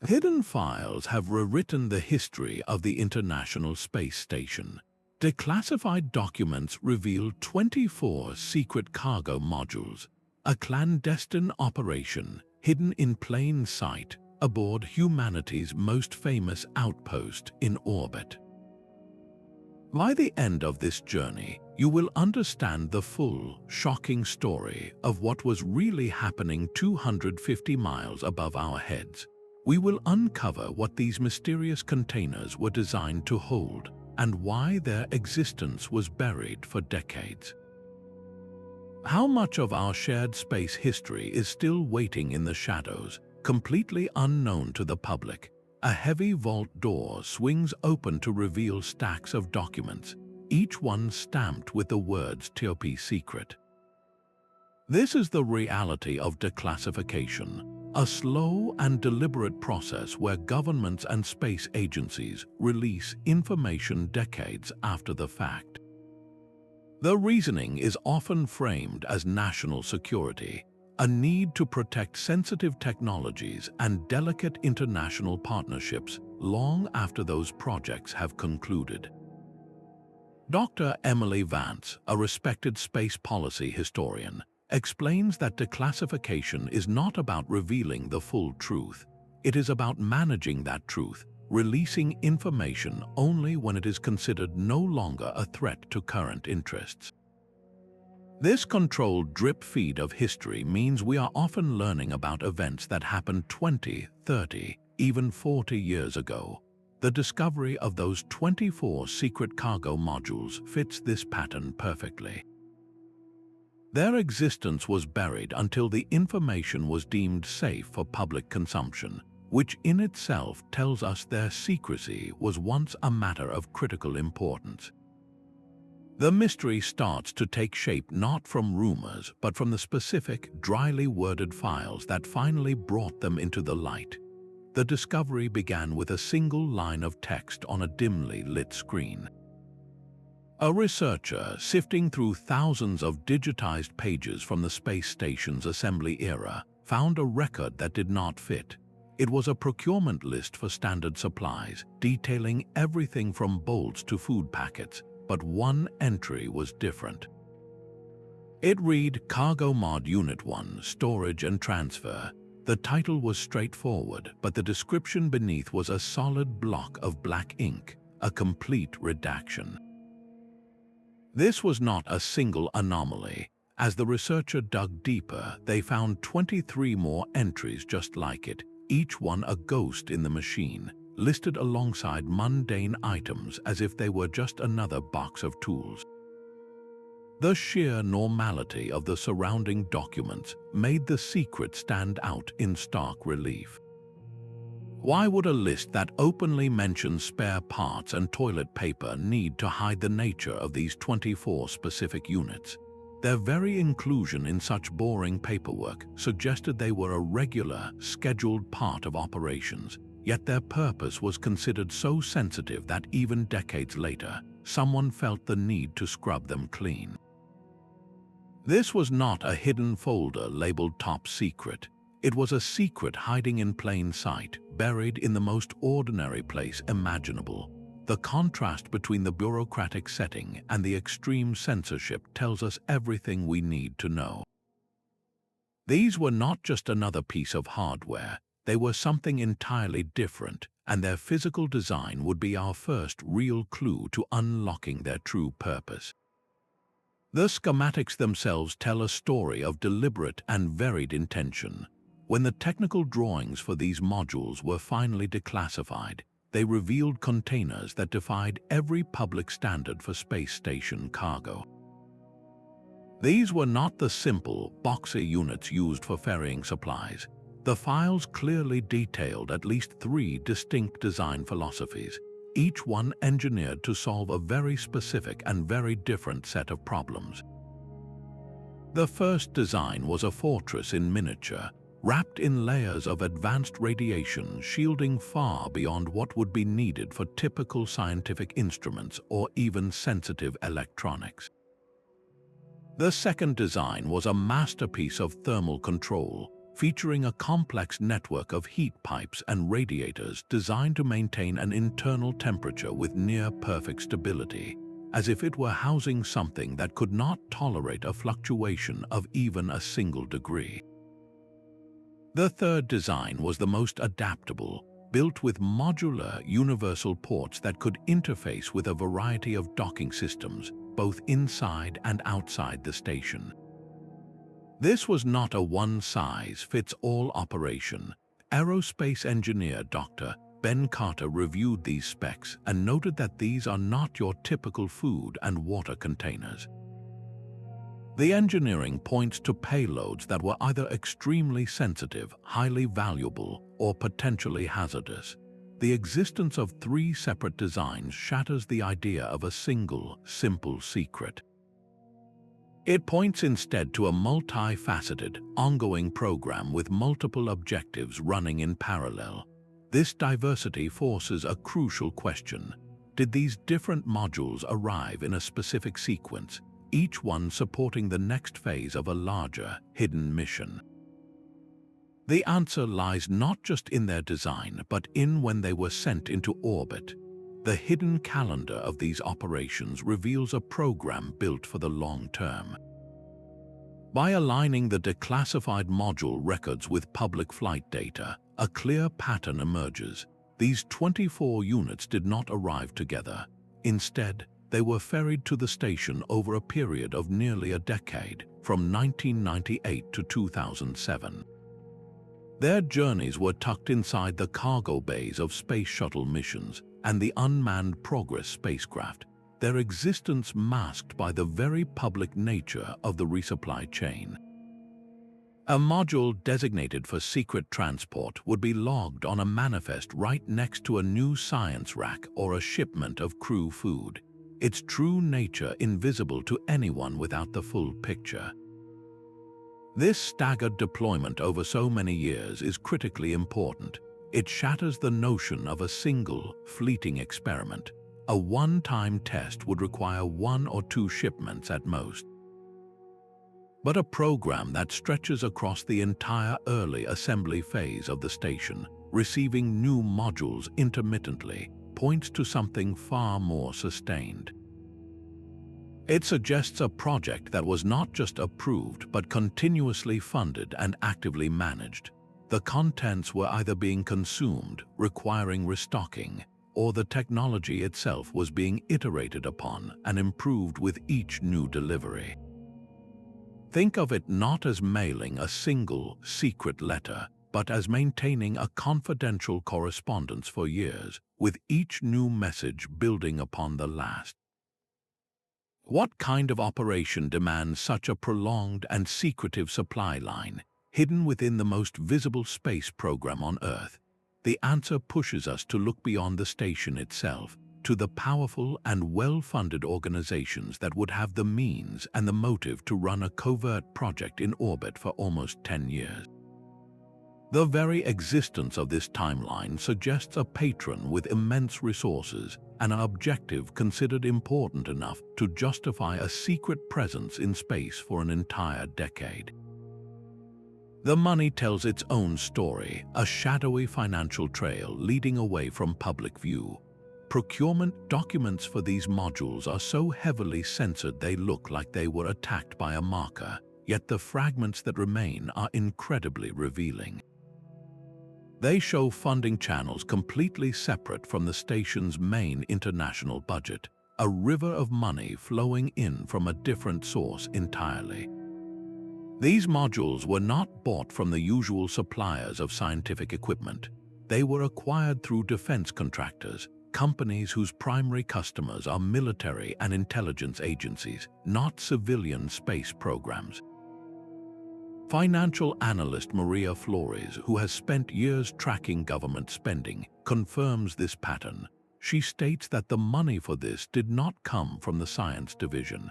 Hidden files have rewritten the history of the International Space Station. Declassified documents reveal 24 secret cargo modules, a clandestine operation hidden in plain sight aboard humanity's most famous outpost in orbit. By the end of this journey, you will understand the full, shocking story of what was really happening 250 miles above our heads. We will uncover what these mysterious containers were designed to hold and why their existence was buried for decades. How much of our shared space history is still waiting in the shadows, completely unknown to the public? A heavy vault door swings open to reveal stacks of documents, each one stamped with the words "Top Secret." This is the reality of declassification, a slow and deliberate process where governments and space agencies release information decades after the fact. The reasoning is often framed as national security, a need to protect sensitive technologies and delicate international partnerships long after those projects have concluded. Dr. Emily Vance, a respected space policy historian, explains that declassification is not about revealing the full truth. It is about managing that truth, releasing information only when it is considered no longer a threat to current interests. This controlled drip feed of history means we are often learning about events that happened 20, 30, even 40 years ago. The discovery of those 24 secret cargo modules fits this pattern perfectly. Their existence was buried until the information was deemed safe for public consumption, which in itself tells us their secrecy was once a matter of critical importance. The mystery starts to take shape not from rumors, but from the specific, dryly worded files that finally brought them into the light. The discovery began with a single line of text on a dimly lit screen. A researcher sifting through thousands of digitized pages from the space station's assembly era found a record that did not fit. It was a procurement list for standard supplies, detailing everything from bolts to food packets, but one entry was different. It read Cargo Mod Unit 1, Storage and Transfer. The title was straightforward, but the description beneath was a solid block of black ink, a complete redaction. This was not a single anomaly. As the researcher dug deeper, they found 23 more entries just like it, each one a ghost in the machine, listed alongside mundane items as if they were just another box of tools. The sheer normality of the surrounding documents made the secret stand out in stark relief. Why would a list that openly mentions spare parts and toilet paper need to hide the nature of these 24 specific units? Their very inclusion in such boring paperwork suggested they were a regular, scheduled part of operations, yet their purpose was considered so sensitive that even decades later, someone felt the need to scrub them clean. This was not a hidden folder labeled Top Secret. It was a secret hiding in plain sight, buried in the most ordinary place imaginable. The contrast between the bureaucratic setting and the extreme censorship tells us everything we need to know. These were not just another piece of hardware, they were something entirely different, and their physical design would be our first real clue to unlocking their true purpose. The schematics themselves tell a story of deliberate and varied intention. When the technical drawings for these modules were finally declassified, they revealed containers that defied every public standard for space station cargo. These were not the simple, boxy units used for ferrying supplies. The files clearly detailed at least 3 distinct design philosophies, each one engineered to solve a very specific and very different set of problems. The first design was a fortress in miniature, wrapped in layers of advanced radiation shielding far beyond what would be needed for typical scientific instruments or even sensitive electronics. The second design was a masterpiece of thermal control, featuring a complex network of heat pipes and radiators designed to maintain an internal temperature with near-perfect stability, as if it were housing something that could not tolerate a fluctuation of even a single degree. The third design was the most adaptable, built with modular universal ports that could interface with a variety of docking systems, both inside and outside the station. This was not a one-size-fits-all operation. Aerospace engineer Dr. Ben Carter reviewed these specs and noted that these are not your typical food and water containers. The engineering points to payloads that were either extremely sensitive, highly valuable, or potentially hazardous. The existence of three separate designs shatters the idea of a single, simple secret. It points instead to a multifaceted, ongoing program with multiple objectives running in parallel. This diversity forces a crucial question. Did these different modules arrive in a specific sequence, each one supporting the next phase of a larger, hidden mission? The answer lies not just in their design, but in when they were sent into orbit. The hidden calendar of these operations reveals a program built for the long term. By aligning the declassified module records with public flight data, a clear pattern emerges. These 24 units did not arrive together. Instead, they were ferried to the station over a period of nearly a decade, from 1998 to 2007. Their journeys were tucked inside the cargo bays of space shuttle missions and the unmanned Progress spacecraft, their existence masked by the very public nature of the resupply chain. A module designated for secret transport would be logged on a manifest right next to a new science rack or a shipment of crew food, its true nature invisible to anyone without the full picture. This staggered deployment over so many years is critically important. It shatters the notion of a single, fleeting experiment. A one-time test would require 1 or 2 shipments at most. But a program that stretches across the entire early assembly phase of the station, receiving new modules intermittently, points to something far more sustained. It suggests a project that was not just approved but continuously funded and actively managed. The contents were either being consumed, requiring restocking, or the technology itself was being iterated upon and improved with each new delivery. Think of it not as mailing a single, secret letter, but as maintaining a confidential correspondence for years, with each new message building upon the last. What kind of operation demands such a prolonged and secretive supply line, hidden within the most visible space program on Earth? The answer pushes us to look beyond the station itself, to the powerful and well-funded organizations that would have the means and the motive to run a covert project in orbit for almost 10 years. The very existence of this timeline suggests a patron with immense resources and an objective considered important enough to justify a secret presence in space for an entire decade. The money tells its own story, a shadowy financial trail leading away from public view. Procurement documents for these modules are so heavily censored they look like they were attacked by a marker, yet the fragments that remain are incredibly revealing. They show funding channels completely separate from the station's main international budget, a river of money flowing in from a different source entirely. These modules were not bought from the usual suppliers of scientific equipment. They were acquired through defense contractors, companies whose primary customers are military and intelligence agencies, not civilian space programs. Financial analyst Maria Flores, who has spent years tracking government spending, confirms this pattern. She states that the money for this did not come from the science division.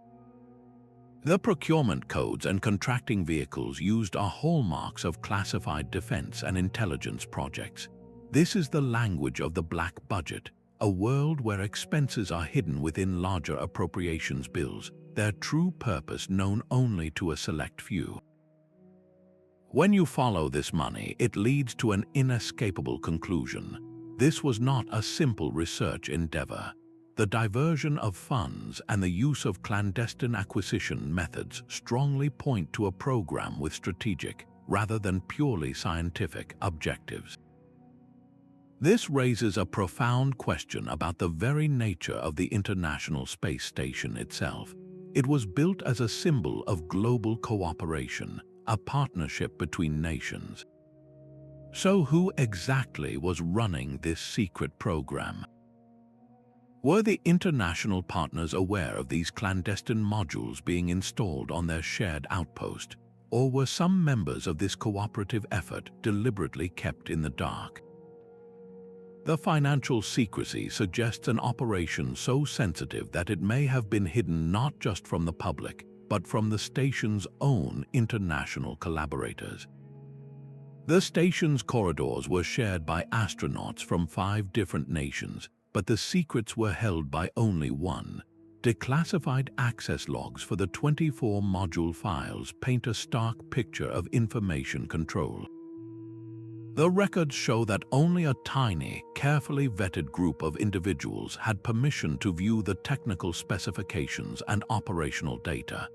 The procurement codes and contracting vehicles used are hallmarks of classified defense and intelligence projects. This is the language of the black budget, a world where expenses are hidden within larger appropriations bills, their true purpose known only to a select few. When you follow this money, it leads to an inescapable conclusion. This was not a simple research endeavor. The diversion of funds and the use of clandestine acquisition methods strongly point to a program with strategic, rather than purely scientific, objectives. This raises a profound question about the very nature of the International Space Station itself. It was built as a symbol of global cooperation, a partnership between nations. So who exactly was running this secret program? Were the international partners aware of these clandestine modules being installed on their shared outpost, or were some members of this cooperative effort deliberately kept in the dark? The financial secrecy suggests an operation so sensitive that it may have been hidden not just from the public, but from the station's own international collaborators. The station's corridors were shared by astronauts from 5 different nations, but the secrets were held by only one. Declassified access logs for the 24 module files paint a stark picture of information control. The records show that only a tiny, carefully vetted group of individuals had permission to view the technical specifications and operational data.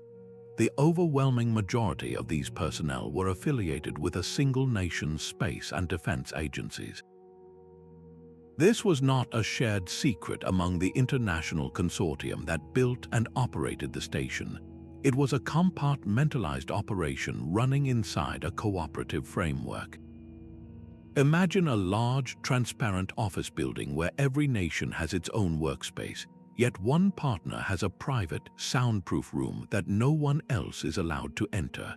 The overwhelming majority of these personnel were affiliated with a single nation's space and defense agencies. This was not a shared secret among the international consortium that built and operated the station. It was a compartmentalized operation running inside a cooperative framework. Imagine a large, transparent office building where every nation has its own workspace, yet one partner has a private, soundproof room that no one else is allowed to enter.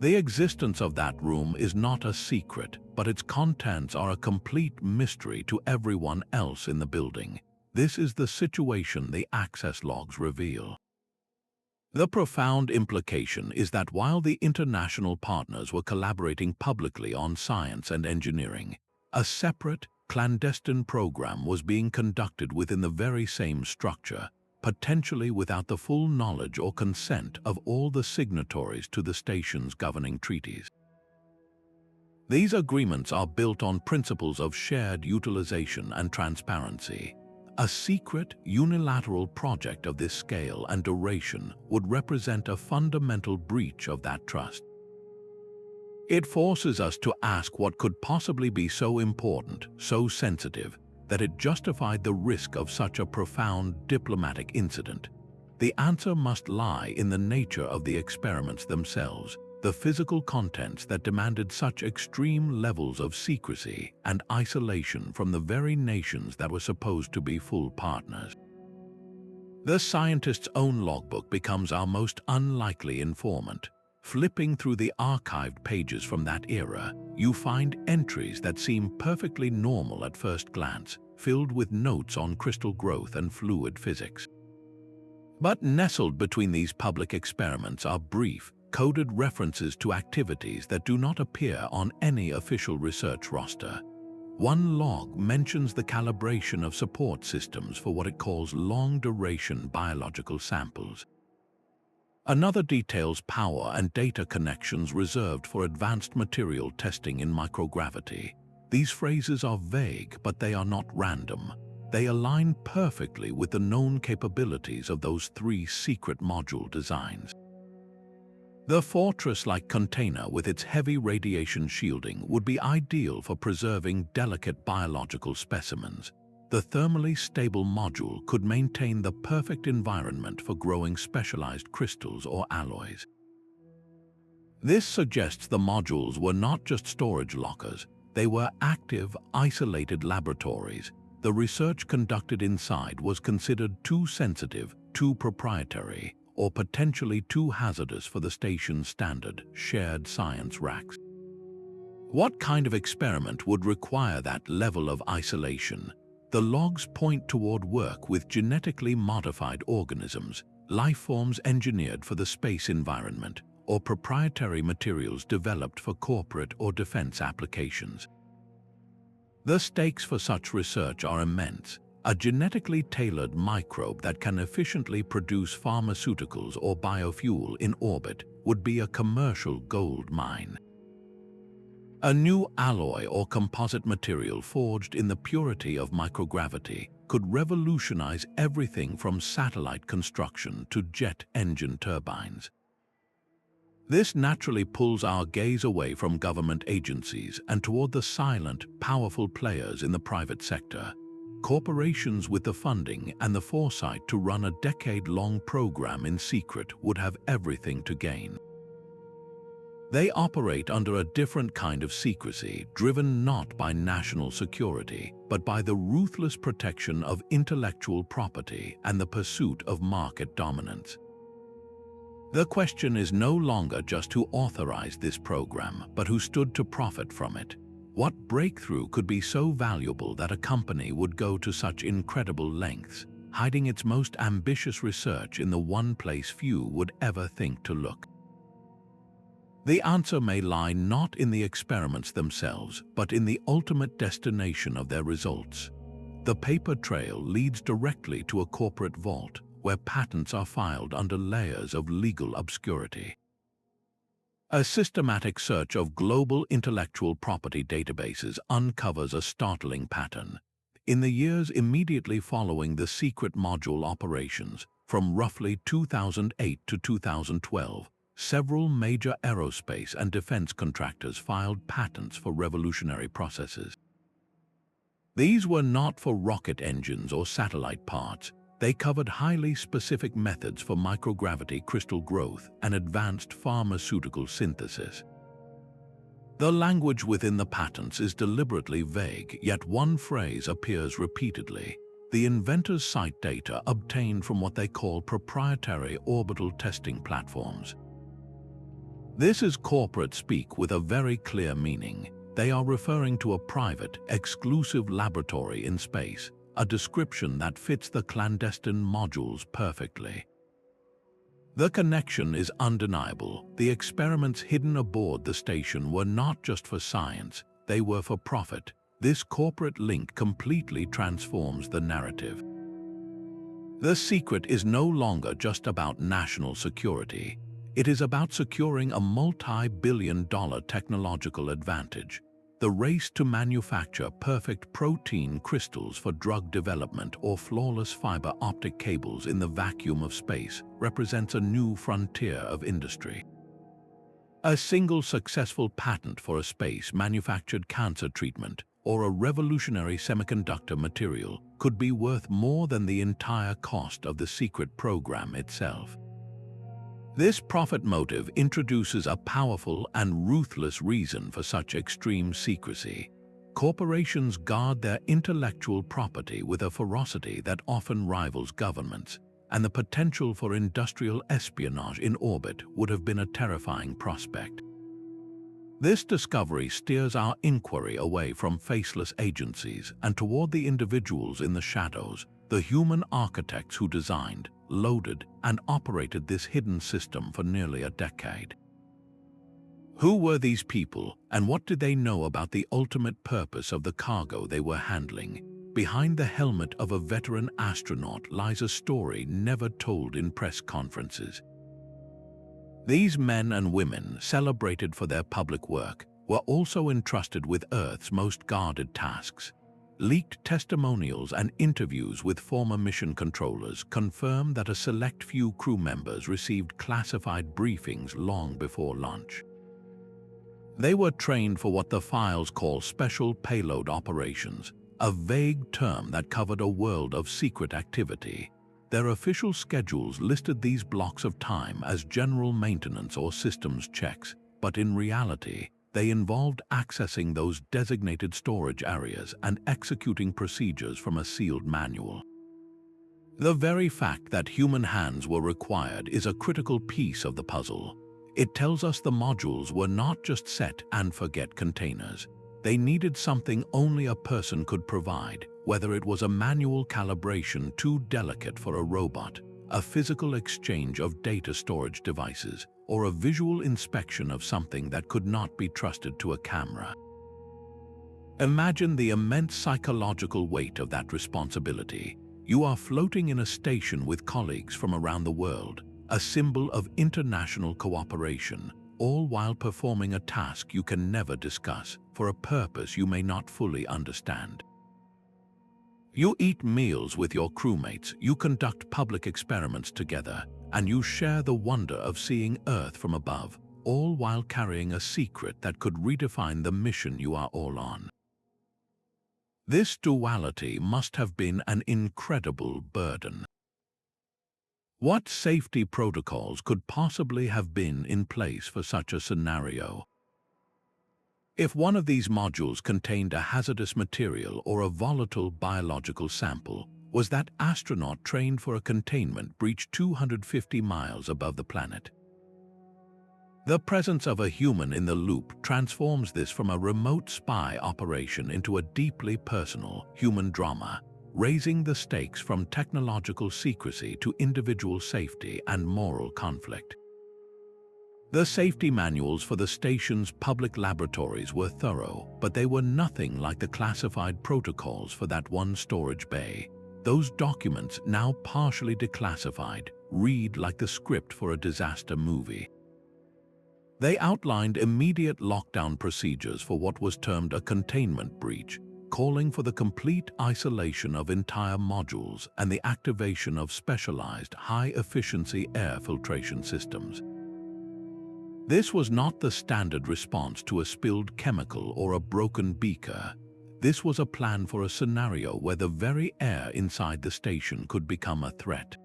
The existence of that room is not a secret, but its contents are a complete mystery to everyone else in the building. This is the situation the access logs reveal. The profound implication is that while the international partners were collaborating publicly on science and engineering, a separate, clandestine program was being conducted within the very same structure, potentially without the full knowledge or consent of all the signatories to the station's governing treaties. These agreements are built on principles of shared utilization and transparency. A secret, unilateral project of this scale and duration would represent a fundamental breach of that trust. It forces us to ask what could possibly be so important, so sensitive, that it justified the risk of such a profound diplomatic incident. The answer must lie in the nature of the experiments themselves, the physical contents that demanded such extreme levels of secrecy and isolation from the very nations that were supposed to be full partners. The scientist's own logbook becomes our most unlikely informant. Flipping through the archived pages from that era, you find entries that seem perfectly normal at first glance, filled with notes on crystal growth and fluid physics. But nestled between these public experiments are brief, coded references to activities that do not appear on any official research roster. One log mentions the calibration of support systems for what it calls long-duration biological samples. Another details power and data connections reserved for advanced material testing in microgravity. These phrases are vague, but they are not random. They align perfectly with the known capabilities of those 3 secret module designs. The fortress-like container with its heavy radiation shielding would be ideal for preserving delicate biological specimens. The thermally stable module could maintain the perfect environment for growing specialized crystals or alloys. This suggests the modules were not just storage lockers, they were active, isolated laboratories. The research conducted inside was considered too sensitive, too proprietary, or potentially too hazardous for the station's standard, shared science racks. What kind of experiment would require that level of isolation? The logs point toward work with genetically modified organisms, life forms engineered for the space environment, or proprietary materials developed for corporate or defense applications. The stakes for such research are immense. A genetically tailored microbe that can efficiently produce pharmaceuticals or biofuel in orbit would be a commercial gold mine. A new alloy or composite material forged in the purity of microgravity could revolutionize everything from satellite construction to jet engine turbines. This naturally pulls our gaze away from government agencies and toward the silent, powerful players in the private sector. Corporations with the funding and the foresight to run a decade-long program in secret would have everything to gain. They operate under a different kind of secrecy, driven not by national security, but by the ruthless protection of intellectual property and the pursuit of market dominance. The question is no longer just who authorized this program, but who stood to profit from it. What breakthrough could be so valuable that a company would go to such incredible lengths, hiding its most ambitious research in the one place few would ever think to look? The answer may lie not in the experiments themselves, but in the ultimate destination of their results. The paper trail leads directly to a corporate vault, where patents are filed under layers of legal obscurity. A systematic search of global intellectual property databases uncovers a startling pattern. In the years immediately following the secret module operations, from roughly 2008 to 2012, several major aerospace and defense contractors filed patents for revolutionary processes. These were not for rocket engines or satellite parts. They covered highly specific methods for microgravity crystal growth and advanced pharmaceutical synthesis. The language within the patents is deliberately vague, yet one phrase appears repeatedly. The inventors cite data obtained from what they call proprietary orbital testing platforms. This is corporate speak with a very clear meaning. They are referring to a private, exclusive laboratory in space, a description that fits the clandestine modules perfectly. The connection is undeniable. The experiments hidden aboard the station were not just for science, they were for profit. This corporate link completely transforms the narrative. The secret is no longer just about national security. It is about securing a multi-billion-dollar technological advantage. The race to manufacture perfect protein crystals for drug development or flawless fiber optic cables in the vacuum of space represents a new frontier of industry. A single successful patent for a space-manufactured cancer treatment or a revolutionary semiconductor material could be worth more than the entire cost of the secret program itself. This profit motive introduces a powerful and ruthless reason for such extreme secrecy. Corporations guard their intellectual property with a ferocity that often rivals governments, and the potential for industrial espionage in orbit would have been a terrifying prospect. This discovery steers our inquiry away from faceless agencies and toward the individuals in the shadows, the human architects who designed, loaded, and operated this hidden system for nearly a decade. Who were these people, and what did they know about the ultimate purpose of the cargo they were handling? Behind the helmet of a veteran astronaut lies a story never told in press conferences. These men and women, celebrated for their public work, were also entrusted with Earth's most guarded tasks. Leaked testimonials and interviews with former mission controllers confirm that a select few crew members received classified briefings long before launch. They were trained for what the files call special payload operations, a vague term that covered a world of secret activity. Their official schedules listed these blocks of time as general maintenance or systems checks, but in reality, they involved accessing those designated storage areas and executing procedures from a sealed manual. The very fact that human hands were required is a critical piece of the puzzle. It tells us the modules were not just set and forget containers. They needed something only a person could provide, whether it was a manual calibration too delicate for a robot, a physical exchange of data storage devices, or a visual inspection of something that could not be trusted to a camera. Imagine the immense psychological weight of that responsibility. You are floating in a station with colleagues from around the world, a symbol of international cooperation, all while performing a task you can never discuss for a purpose you may not fully understand. You eat meals with your crewmates, you conduct public experiments together, and you share the wonder of seeing Earth from above, all while carrying a secret that could redefine the mission you are all on. This duality must have been an incredible burden. What safety protocols could possibly have been in place for such a scenario? If one of these modules contained a hazardous material or a volatile biological sample, was that astronaut trained for a containment breach 250 miles above the planet? The presence of a human in the loop transforms this from a remote spy operation into a deeply personal human drama, raising the stakes from technological secrecy to individual safety and moral conflict. The safety manuals for the station's public laboratories were thorough, but they were nothing like the classified protocols for that one storage bay. Those documents, now partially declassified, read like the script for a disaster movie. They outlined immediate lockdown procedures for what was termed a containment breach, calling for the complete isolation of entire modules and the activation of specialized high-efficiency air filtration systems. This was not the standard response to a spilled chemical or a broken beaker. This was a plan for a scenario where the very air inside the station could become a threat.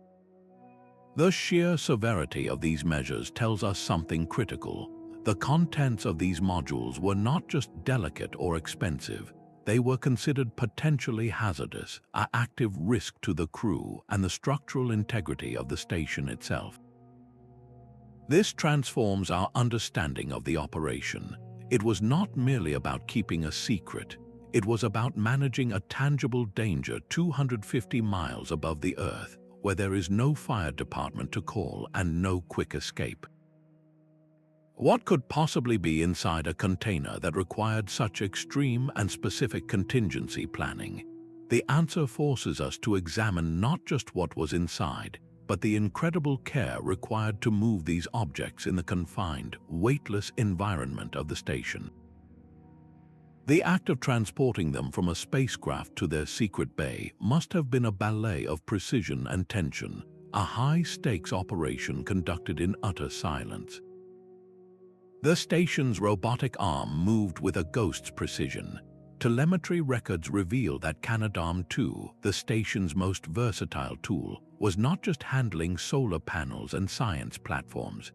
The sheer severity of these measures tells us something critical. The contents of these modules were not just delicate or expensive. They were considered potentially hazardous, an active risk to the crew and the structural integrity of the station itself. This transforms our understanding of the operation. It was not merely about keeping a secret. It was about managing a tangible danger 250 miles above the Earth, where there is no fire department to call and no quick escape. What could possibly be inside a container that required such extreme and specific contingency planning? The answer forces us to examine not just what was inside, but the incredible care required to move these objects in the confined, weightless environment of the station. The act of transporting them from a spacecraft to their secret bay must have been a ballet of precision and tension, a high-stakes operation conducted in utter silence. The station's robotic arm moved with a ghost's precision. Telemetry records reveal that Canadarm2, the station's most versatile tool, was not just handling solar panels and science platforms.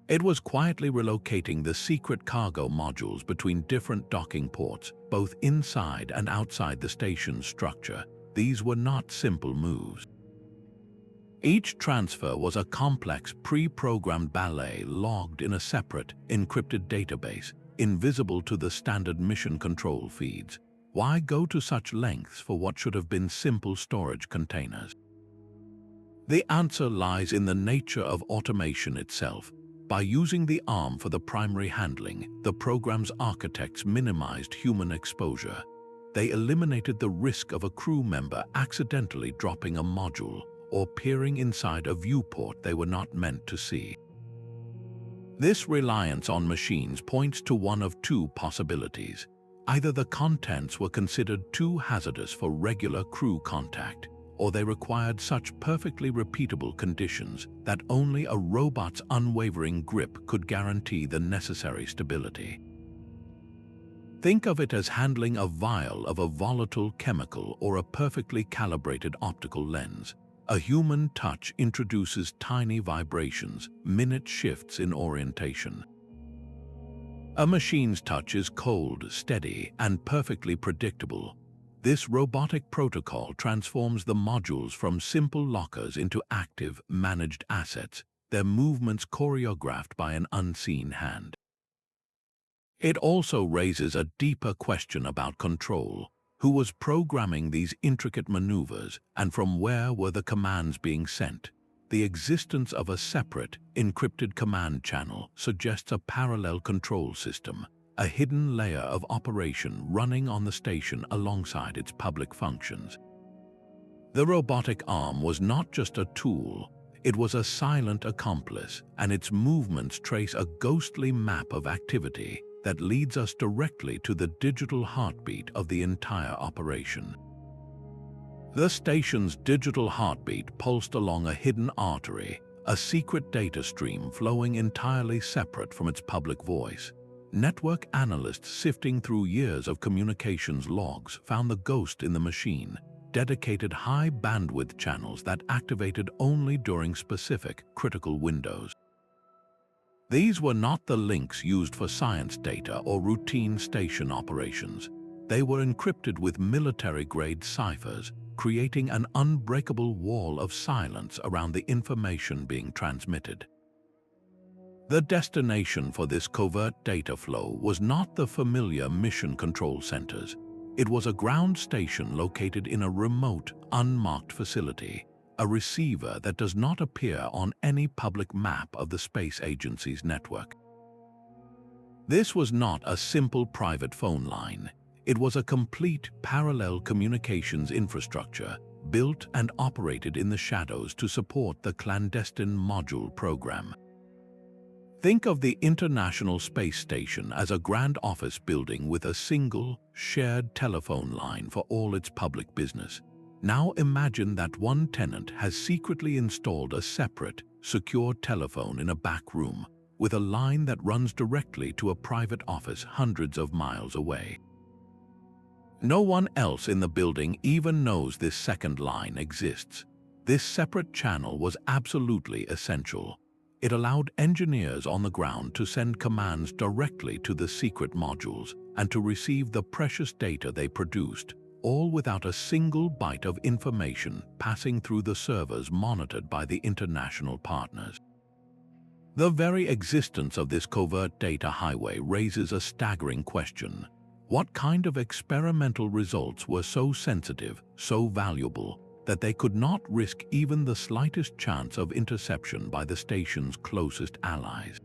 It was quietly relocating the secret cargo modules between different docking ports, both inside and outside the station's structure. These were not simple moves. Each transfer was a complex, pre-programmed ballet logged in a separate, encrypted database, invisible to the standard mission control feeds. Why go to such lengths for what should have been simple storage containers? The answer lies in the nature of automation itself. By using the arm for the primary handling, the program's architects minimized human exposure. They eliminated the risk of a crew member accidentally dropping a module or peering inside a viewport they were not meant to see. This reliance on machines points to one of two possibilities. Either the contents were considered too hazardous for regular crew contact, or they required such perfectly repeatable conditions that only a robot's unwavering grip could guarantee the necessary stability. Think of it as handling a vial of a volatile chemical or a perfectly calibrated optical lens. A human touch introduces tiny vibrations, minute shifts in orientation. A machine's touch is cold, steady, and perfectly predictable. This robotic protocol transforms the modules from simple lockers into active, managed assets, their movements choreographed by an unseen hand. It also raises a deeper question about control. Who was programming these intricate maneuvers, and from where were the commands being sent? The existence of a separate, encrypted command channel suggests a parallel control system, a hidden layer of operation running on the station alongside its public functions. The robotic arm was not just a tool, It was a silent accomplice, and its movements trace a ghostly map of activity that leads us directly to the digital heartbeat of the entire operation. The station's digital heartbeat pulsed along a hidden artery, a secret data stream flowing entirely separate from its public voice. Network analysts sifting through years of communications logs found the ghost in the machine, dedicated high-bandwidth channels that activated only during specific critical windows. These were not the links used for science data or routine station operations. They were encrypted with military-grade ciphers, creating an unbreakable wall of silence around the information being transmitted. The destination for this covert data flow was not the familiar mission control centers. It was a ground station located in a remote, unmarked facility, a receiver that does not appear on any public map of the space agency's network. This was not a simple private phone line. It was a complete parallel communications infrastructure built and operated in the shadows to support the clandestine module program. Think of the International Space Station as a grand office building with a single, shared telephone line for all its public business. Now imagine that one tenant has secretly installed a separate, secure telephone in a back room, with a line that runs directly to a private office hundreds of miles away. No one else in the building even knows this second line exists. This separate channel was absolutely essential. It allowed engineers on the ground to send commands directly to the secret modules and to receive the precious data they produced, all without a single byte of information passing through the servers monitored by the international partners. The very existence of this covert data highway raises a staggering question. What kind of experimental results were so sensitive, so valuable, that they could not risk even the slightest chance of interception by the station's closest allies?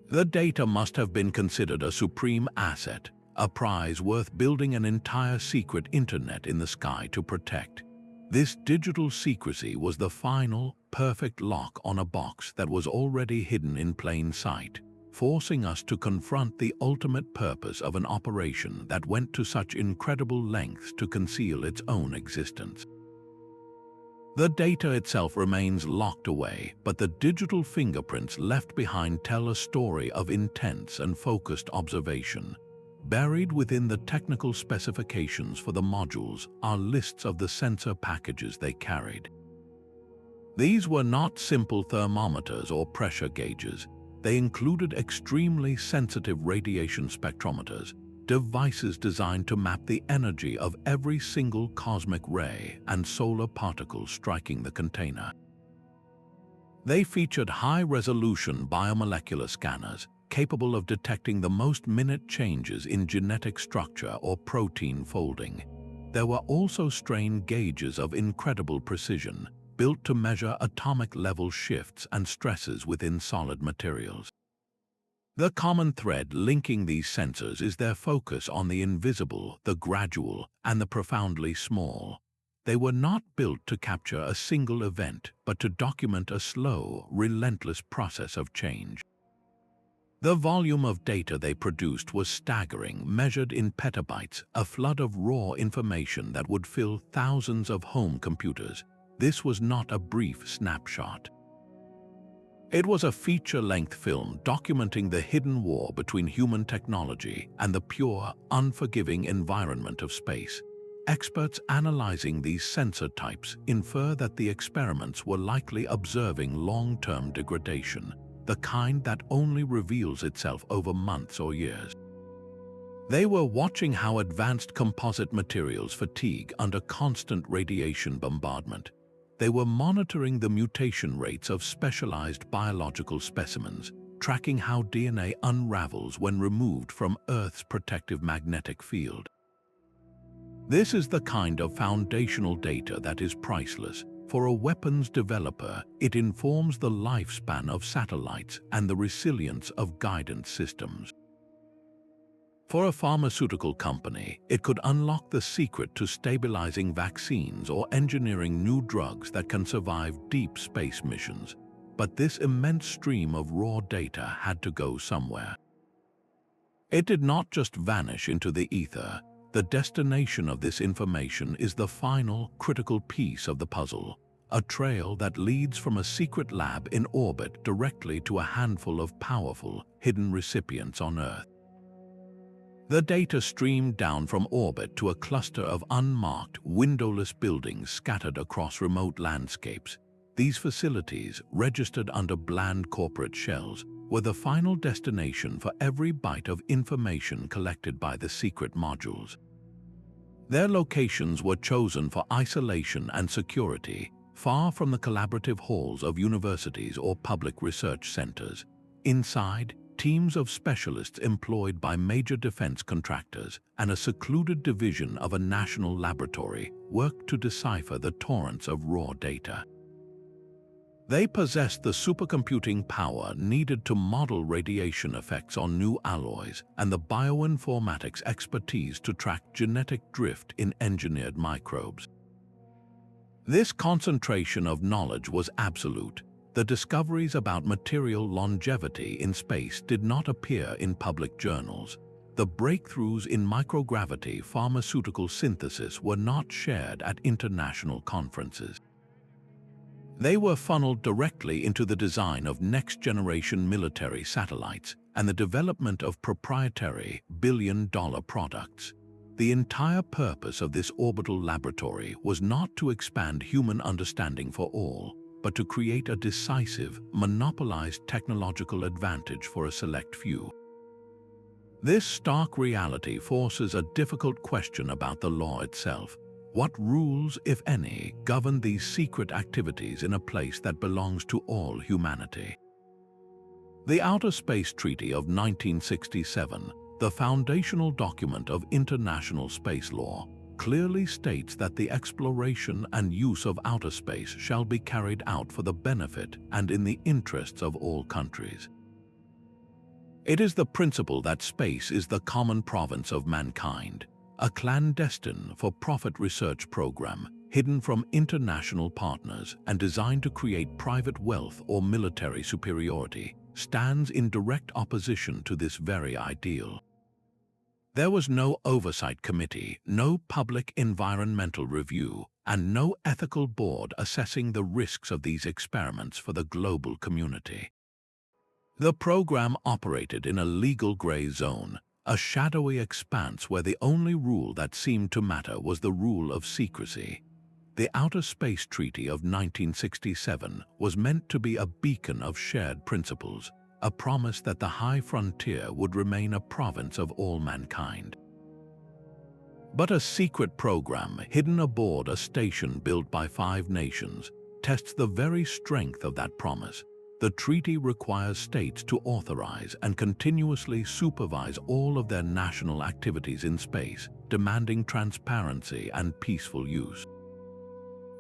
The data must have been considered a supreme asset, a prize worth building an entire secret internet in the sky to protect. This digital secrecy was the final, perfect lock on a box that was already hidden in plain sight, forcing us to confront the ultimate purpose of an operation that went to such incredible lengths to conceal its own existence. The data itself remains locked away, but the digital fingerprints left behind tell a story of intense and focused observation. Buried within the technical specifications for the modules are lists of the sensor packages they carried. These were not simple thermometers or pressure gauges. They included extremely sensitive radiation spectrometers, devices designed to map the energy of every single cosmic ray and solar particle striking the container. They featured high-resolution biomolecular scanners capable of detecting the most minute changes in genetic structure or protein folding. There were also strain gauges of incredible precision, built to measure atomic-level shifts and stresses within solid materials. The common thread linking these sensors is their focus on the invisible, the gradual, and the profoundly small. They were not built to capture a single event, but to document a slow, relentless process of change. The volume of data they produced was staggering, measured in petabytes, a flood of raw information that would fill thousands of home computers. This was not a brief snapshot. It was a feature-length film documenting the hidden war between human technology and the pure, unforgiving environment of space. Experts analyzing these sensor types infer that the experiments were likely observing long-term degradation, the kind that only reveals itself over months or years. They were watching how advanced composite materials fatigue under constant radiation bombardment. They were monitoring the mutation rates of specialized biological specimens, tracking how DNA unravels when removed from Earth's protective magnetic field. This is the kind of foundational data that is priceless. For a weapons developer, it informs the lifespan of satellites and the resilience of guidance systems. For a pharmaceutical company, it could unlock the secret to stabilizing vaccines or engineering new drugs that can survive deep space missions. But this immense stream of raw data had to go somewhere. It did not just vanish into the ether. The destination of this information is the final, critical piece of the puzzle, a trail that leads from a secret lab in orbit directly to a handful of powerful, hidden recipients on Earth. The data streamed down from orbit to a cluster of unmarked, windowless buildings scattered across remote landscapes. These facilities, registered under bland corporate shells, were the final destination for every byte of information collected by the secret modules. Their locations were chosen for isolation and security, far from the collaborative halls of universities or public research centers. Inside, teams of specialists employed by major defense contractors and a secluded division of a national laboratory worked to decipher the torrents of raw data. They possessed the supercomputing power needed to model radiation effects on new alloys and the bioinformatics expertise to track genetic drift in engineered microbes. This concentration of knowledge was absolute. The discoveries about material longevity in space did not appear in public journals. The breakthroughs in microgravity pharmaceutical synthesis were not shared at international conferences. They were funneled directly into the design of next-generation military satellites and the development of proprietary, billion-dollar products. The entire purpose of this orbital laboratory was not to expand human understanding for all, but to create a decisive, monopolized technological advantage for a select few. This stark reality forces a difficult question about the law itself. What rules, if any, govern these secret activities in a place that belongs to all humanity? The Outer Space Treaty of 1967, the foundational document of international space law, clearly states that the exploration and use of outer space shall be carried out for the benefit and in the interests of all countries. It is the principle that space is the common province of mankind, a clandestine for-profit research program hidden from international partners and designed to create private wealth or military superiority, stands in direct opposition to this very ideal. There was no oversight committee, no public environmental review, and no ethical board assessing the risks of these experiments for the global community. The program operated in a legal gray zone, a shadowy expanse where the only rule that seemed to matter was the rule of secrecy. The Outer Space Treaty of 1967 was meant to be a beacon of shared principles, a promise that the high frontier would remain a province of all mankind. But a secret program hidden aboard a station built by 5 nations tests the very strength of that promise. The treaty requires states to authorize and continuously supervise all of their national activities in space, demanding transparency and peaceful use.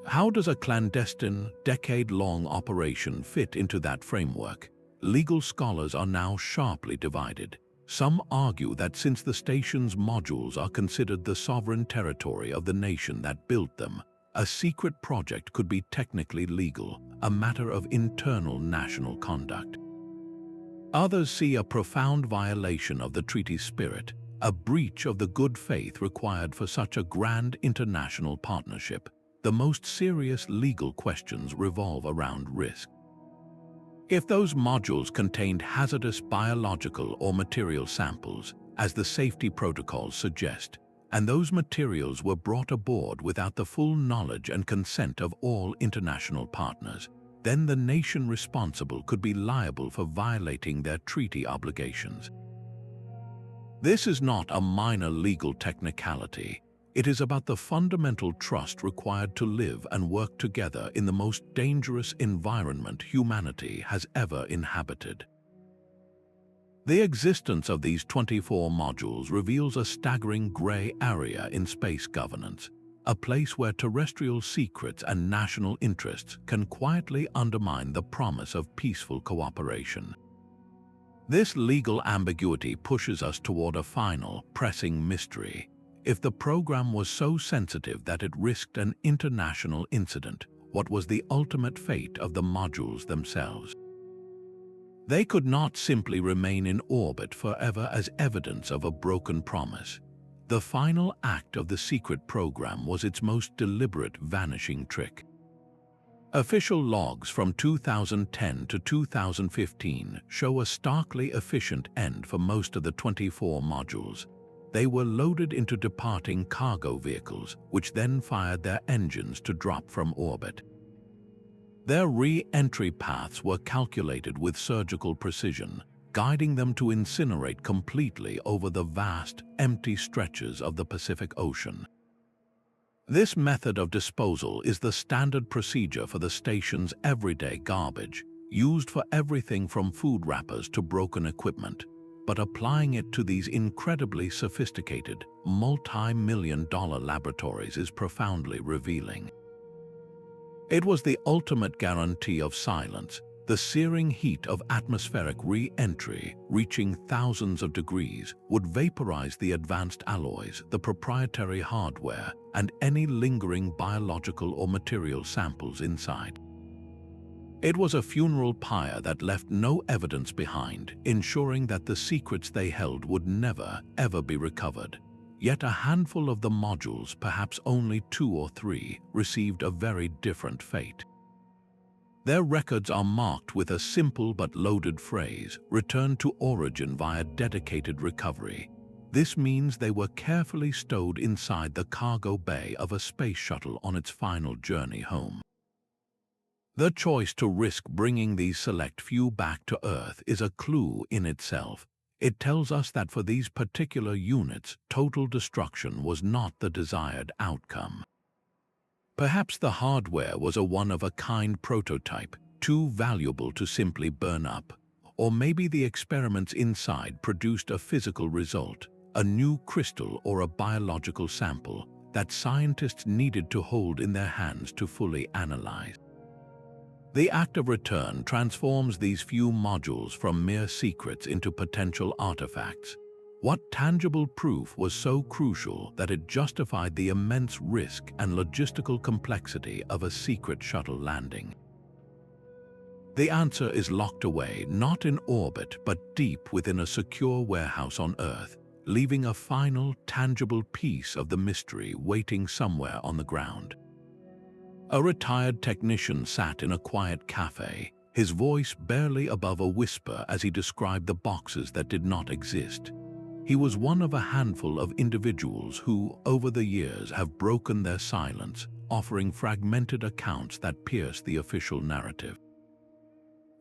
How does a clandestine, decade-long operation fit into that framework? Legal scholars are now sharply divided. Some argue that since the station's modules are considered the sovereign territory of the nation that built them, a secret project could be technically legal, a matter of internal national conduct. Others see a profound violation of the treaty's spirit, a breach of the good faith required for such a grand international partnership. The most serious legal questions revolve around risk. If those modules contained hazardous biological or material samples, as the safety protocols suggest, and those materials were brought aboard without the full knowledge and consent of all international partners, then the nation responsible could be liable for violating their treaty obligations. This is not a minor legal technicality. It is about the fundamental trust required to live and work together in the most dangerous environment humanity has ever inhabited. The existence of these 24 modules reveals a staggering gray area in space governance, a place where terrestrial secrets and national interests can quietly undermine the promise of peaceful cooperation. This legal ambiguity pushes us toward a final, pressing mystery. If the program was so sensitive that it risked an international incident, what was the ultimate fate of the modules themselves? They could not simply remain in orbit forever as evidence of a broken promise. The final act of the secret program was its most deliberate vanishing trick. Official logs from 2010 to 2015 show a starkly efficient end for most of the 24 modules. They were loaded into departing cargo vehicles, which then fired their engines to drop from orbit. Their re-entry paths were calculated with surgical precision, guiding them to incinerate completely over the vast, empty stretches of the Pacific Ocean. This method of disposal is the standard procedure for the station's everyday garbage, used for everything from food wrappers to broken equipment. But applying it to these incredibly sophisticated, multi-million-dollar laboratories is profoundly revealing. It was the ultimate guarantee of silence. The searing heat of atmospheric re-entry, reaching thousands of degrees, would vaporize the advanced alloys, the proprietary hardware, and any lingering biological or material samples inside. It was a funeral pyre that left no evidence behind, ensuring that the secrets they held would never, ever be recovered. Yet a handful of the modules, perhaps only 2 or 3, received a very different fate. Their records are marked with a simple but loaded phrase, "Return to origin via dedicated recovery." This means they were carefully stowed inside the cargo bay of a space shuttle on its final journey home. The choice to risk bringing these select few back to Earth is a clue in itself. It tells us that for these particular units, total destruction was not the desired outcome. Perhaps the hardware was a one-of-a-kind prototype, too valuable to simply burn up. Or maybe the experiments inside produced a physical result, a new crystal or a biological sample that scientists needed to hold in their hands to fully analyze. The act of return transforms these few modules from mere secrets into potential artifacts. What tangible proof was so crucial that it justified the immense risk and logistical complexity of a secret shuttle landing? The answer is locked away, not in orbit, but deep within a secure warehouse on Earth, leaving a final, tangible piece of the mystery waiting somewhere on the ground. A retired technician sat in a quiet cafe, his voice barely above a whisper as he described the boxes that did not exist. He was one of a handful of individuals who, over the years, have broken their silence, offering fragmented accounts that pierce the official narrative.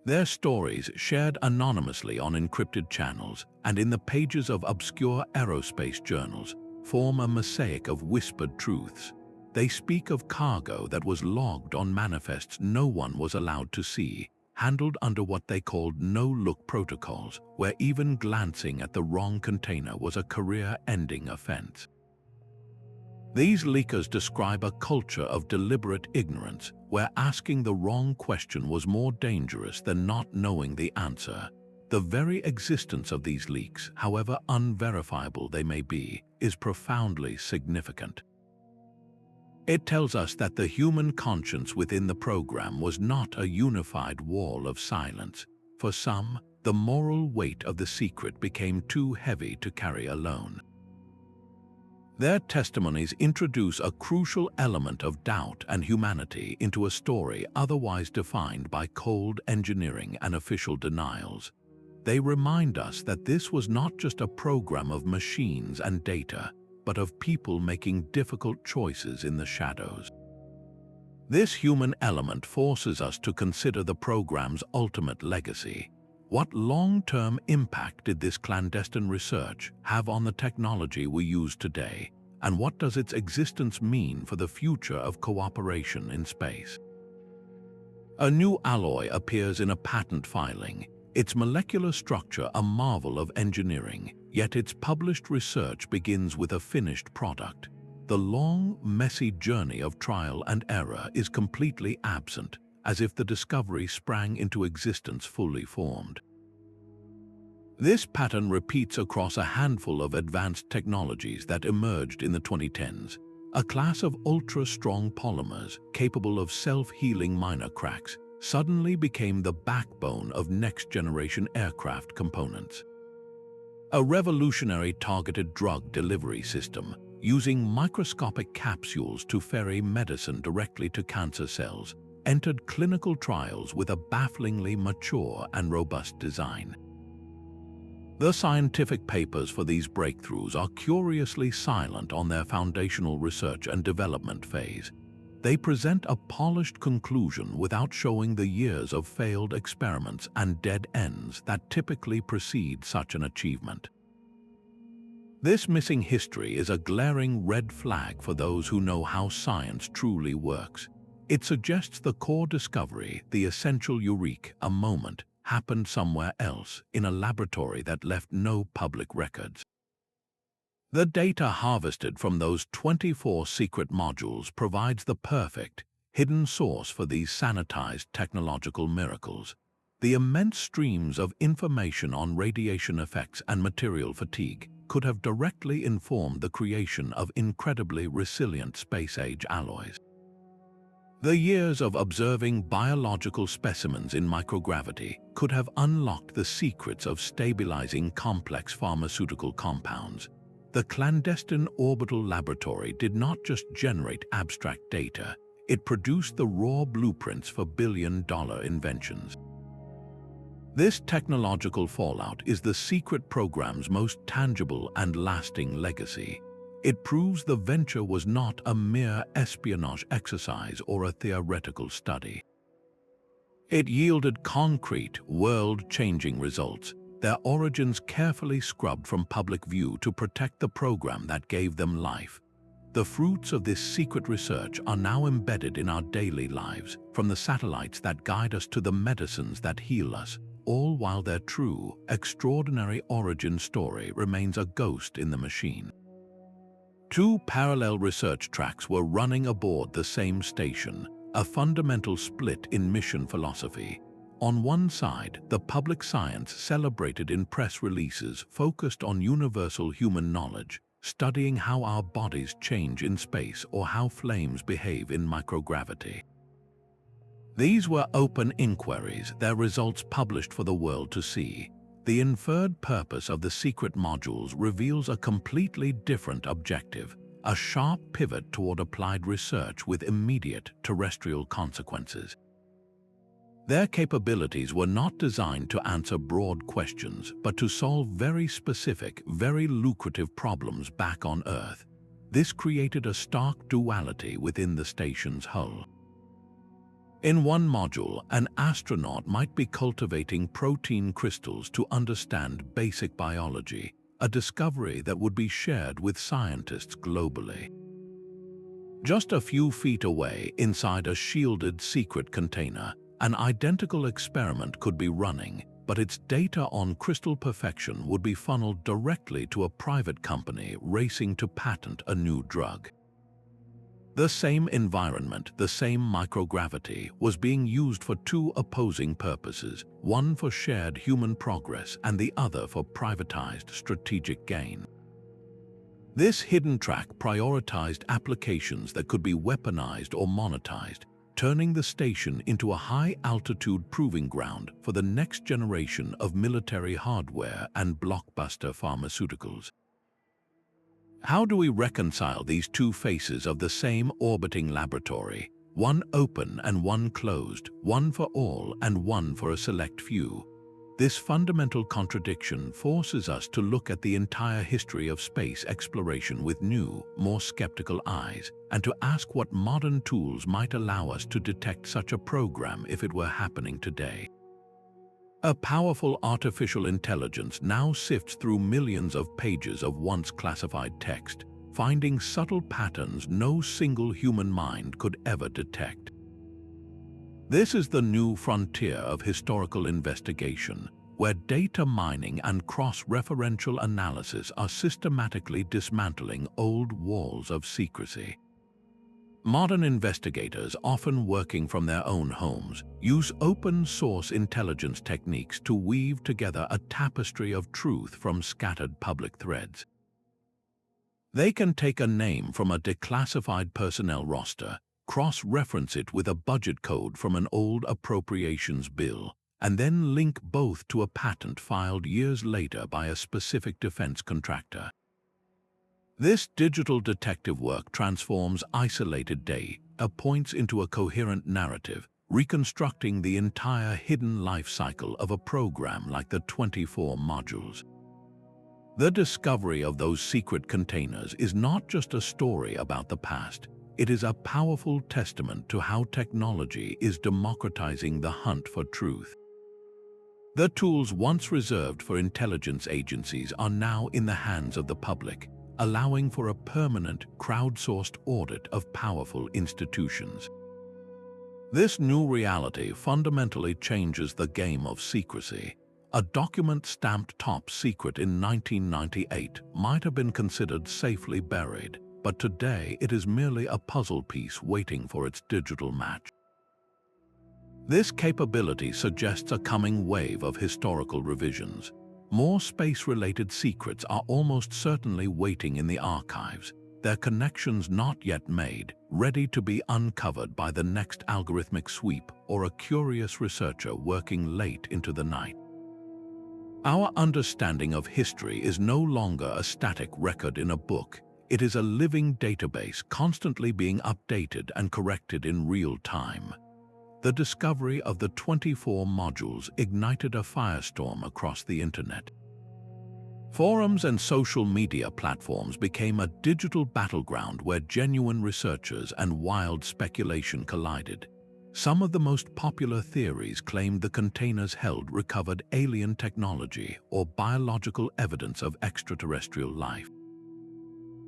Their stories, shared anonymously on encrypted channels and in the pages of obscure aerospace journals, form a mosaic of whispered truths. They speak of cargo that was logged on manifests no one was allowed to see, handled under what they called no-look protocols, where even glancing at the wrong container was a career-ending offense. These leakers describe a culture of deliberate ignorance, where asking the wrong question was more dangerous than not knowing the answer. The very existence of these leaks, however unverifiable they may be, is profoundly significant. It tells us that the human conscience within the program was not a unified wall of silence. For some, the moral weight of the secret became too heavy to carry alone. Their testimonies introduce a crucial element of doubt and humanity into a story otherwise defined by cold engineering and official denials. They remind us that this was not just a program of machines and data, but of people making difficult choices in the shadows. This human element forces us to consider the program's ultimate legacy. What long-term impact did this clandestine research have on the technology we use today, and what does its existence mean for the future of cooperation in space? A new alloy appears in a patent filing, its molecular structure a marvel of engineering, yet its published research begins with a finished product. The long, messy journey of trial and error is completely absent, as if the discovery sprang into existence fully formed. This pattern repeats across a handful of advanced technologies that emerged in the 2010s. A class of ultra-strong polymers capable of self-healing minor cracks suddenly became the backbone of next-generation aircraft components. A revolutionary targeted drug delivery system using microscopic capsules to ferry medicine directly to cancer cells entered clinical trials with a bafflingly mature and robust design. The scientific papers for these breakthroughs are curiously silent on their foundational research and development phase. They present a polished conclusion without showing the years of failed experiments and dead ends that typically precede such an achievement. This missing history is a glaring red flag for those who know how science truly works. It suggests the core discovery, the essential eureka, a moment, happened somewhere else in a laboratory that left no public records. The data harvested from those 24 secret modules provides the perfect, hidden source for these sanitized technological miracles. The immense streams of information on radiation effects and material fatigue could have directly informed the creation of incredibly resilient space-age alloys. The years of observing biological specimens in microgravity could have unlocked the secrets of stabilizing complex pharmaceutical compounds. The clandestine orbital laboratory did not just generate abstract data, it produced the raw blueprints for billion-dollar inventions. This technological fallout is the secret program's most tangible and lasting legacy. It proves the venture was not a mere espionage exercise or a theoretical study. It yielded concrete, world-changing results, their origins carefully scrubbed from public view to protect the program that gave them life. The fruits of this secret research are now embedded in our daily lives, from the satellites that guide us to the medicines that heal us, all while their true, extraordinary origin story remains a ghost in the machine. Two parallel research tracks were running aboard the same station, a fundamental split in mission philosophy. On one side, the public science celebrated in press releases focused on universal human knowledge, studying how our bodies change in space or how flames behave in microgravity. These were open inquiries, their results published for the world to see. The inferred purpose of the secret modules reveals a completely different objective, a sharp pivot toward applied research with immediate terrestrial consequences. Their capabilities were not designed to answer broad questions, but to solve very specific, very lucrative problems back on Earth. This created a stark duality within the station's hull. In one module, an astronaut might be cultivating protein crystals to understand basic biology, a discovery that would be shared with scientists globally. Just a few feet away, inside a shielded secret container, an identical experiment could be running, but its data on crystal perfection would be funneled directly to a private company racing to patent a new drug. The same environment, the same microgravity, was being used for two opposing purposes, one for shared human progress and the other for privatized strategic gain. This hidden track prioritized applications that could be weaponized or monetized, turning the station into a high-altitude proving ground for the next generation of military hardware and blockbuster pharmaceuticals. How do we reconcile these two faces of the same orbiting laboratory, one open and one closed, one for all and one for a select few? This fundamental contradiction forces us to look at the entire history of space exploration with new, more skeptical eyes, and to ask what modern tools might allow us to detect such a program if it were happening today. A powerful artificial intelligence now sifts through millions of pages of once classified text, finding subtle patterns no single human mind could ever detect. This is the new frontier of historical investigation, where data mining and cross-referential analysis are systematically dismantling old walls of secrecy. Modern investigators, often working from their own homes, use open-source intelligence techniques to weave together a tapestry of truth from scattered public threads. They can take a name from a declassified personnel roster, cross-reference it with a budget code from an old appropriations bill, and then link both to a patent filed years later by a specific defense contractor. This digital detective work transforms isolated data points into a coherent narrative, reconstructing the entire hidden life cycle of a program like the 24 modules. The discovery of those secret containers is not just a story about the past. It is a powerful testament to how technology is democratizing the hunt for truth. The tools once reserved for intelligence agencies are now in the hands of the public, allowing for a permanent, crowdsourced audit of powerful institutions. This new reality fundamentally changes the game of secrecy. A document stamped top secret in 1998 might have been considered safely buried, but today it is merely a puzzle piece waiting for its digital match. This capability suggests a coming wave of historical revisions. More space-related secrets are almost certainly waiting in the archives, their connections not yet made, ready to be uncovered by the next algorithmic sweep or a curious researcher working late into the night. Our understanding of history is no longer a static record in a book. It is a living database constantly being updated and corrected in real time. The discovery of the 24 modules ignited a firestorm across the internet. Forums and social media platforms became a digital battleground where genuine researchers and wild speculation collided. Some of the most popular theories claimed the containers held recovered alien technology or biological evidence of extraterrestrial life.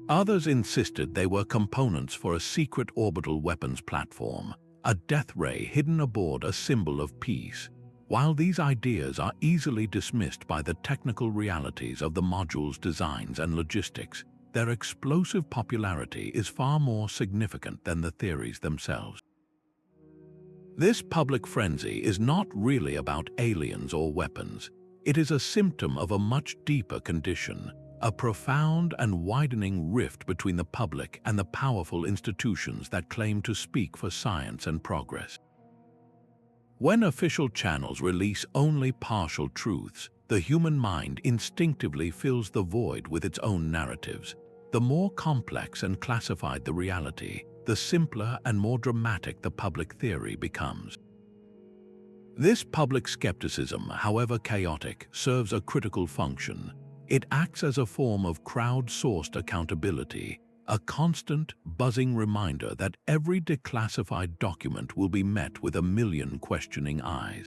Others insisted they were components for a secret orbital weapons platform, a death ray hidden aboard a symbol of peace. While these ideas are easily dismissed by the technical realities of the module's designs and logistics, their explosive popularity is far more significant than the theories themselves. This public frenzy is not really about aliens or weapons. It is a symptom of a much deeper condition, a profound and widening rift between the public and the powerful institutions that claim to speak for science and progress. When official channels release only partial truths, the human mind instinctively fills the void with its own narratives. The more complex and classified the reality, the simpler and more dramatic the public theory becomes. This public skepticism, however chaotic, serves a critical function. It acts as a form of crowd-sourced accountability, a constant, buzzing reminder that every declassified document will be met with a million questioning eyes.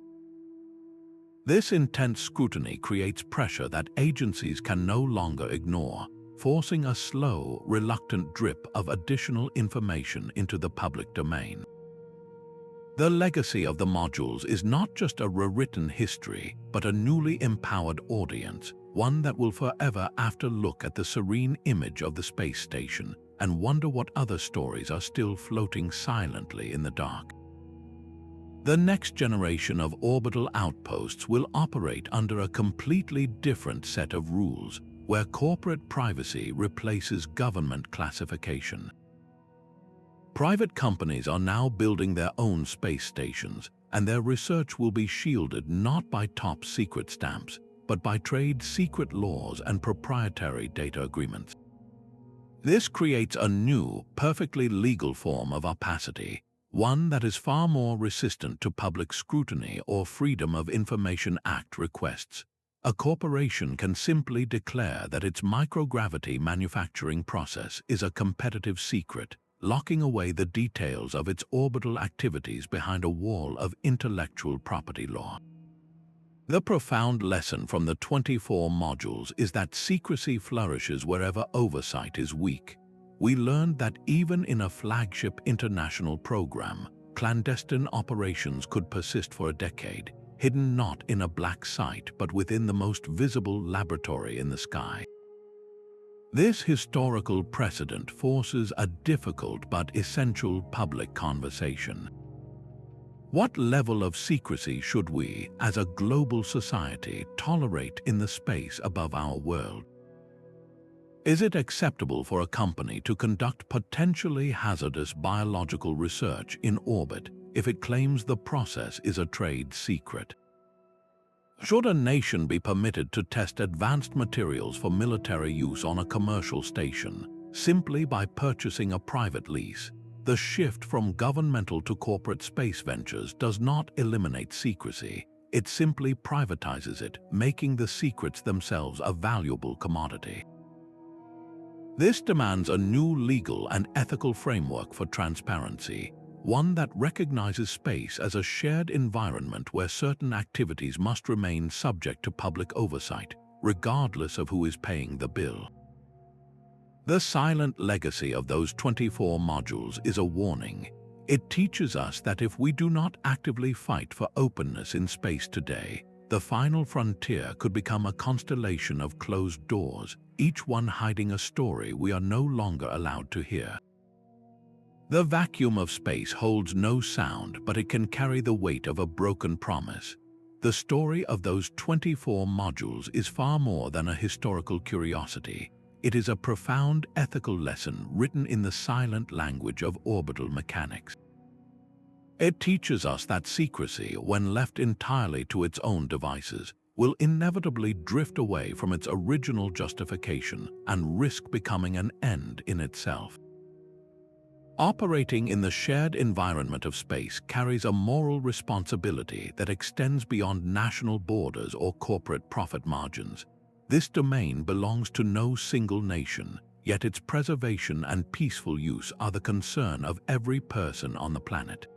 This intense scrutiny creates pressure that agencies can no longer ignore, forcing a slow, reluctant drip of additional information into the public domain. The legacy of the modules is not just a rewritten history, but a newly empowered audience, one that will forever after look at the serene image of the space station and wonder what other stories are still floating silently in the dark. The next generation of orbital outposts will operate under a completely different set of rules, where corporate privacy replaces government classification. Private companies are now building their own space stations, and their research will be shielded not by top secret stamps, but by trade secret laws and proprietary data agreements. This creates a new, perfectly legal form of opacity, one that is far more resistant to public scrutiny or Freedom of Information Act requests. A corporation can simply declare that its microgravity manufacturing process is a competitive secret, locking away the details of its orbital activities behind a wall of intellectual property law. The profound lesson from the 24 modules is that secrecy flourishes wherever oversight is weak. We learned that even in a flagship international program, clandestine operations could persist for a decade, hidden not in a black site but within the most visible laboratory in the sky. This historical precedent forces a difficult but essential public conversation. What level of secrecy should we, as a global society, tolerate in the space above our world? Is it acceptable for a company to conduct potentially hazardous biological research in orbit if it claims the process is a trade secret? Should a nation be permitted to test advanced materials for military use on a commercial station simply by purchasing a private lease? The shift from governmental to corporate space ventures does not eliminate secrecy. It simply privatizes it, making the secrets themselves a valuable commodity. This demands a new legal and ethical framework for transparency, one that recognizes space as a shared environment where certain activities must remain subject to public oversight, regardless of who is paying the bill. The silent legacy of those 24 modules is a warning. It teaches us that if we do not actively fight for openness in space today, the final frontier could become a constellation of closed doors, each one hiding a story we are no longer allowed to hear. The vacuum of space holds no sound, but it can carry the weight of a broken promise. The story of those 24 modules is far more than a historical curiosity. It is a profound ethical lesson written in the silent language of orbital mechanics. It teaches us that secrecy, when left entirely to its own devices, will inevitably drift away from its original justification and risk becoming an end in itself. Operating in the shared environment of space carries a moral responsibility that extends beyond national borders or corporate profit margins. This domain belongs to no single nation, yet its preservation and peaceful use are the concern of every person on the planet.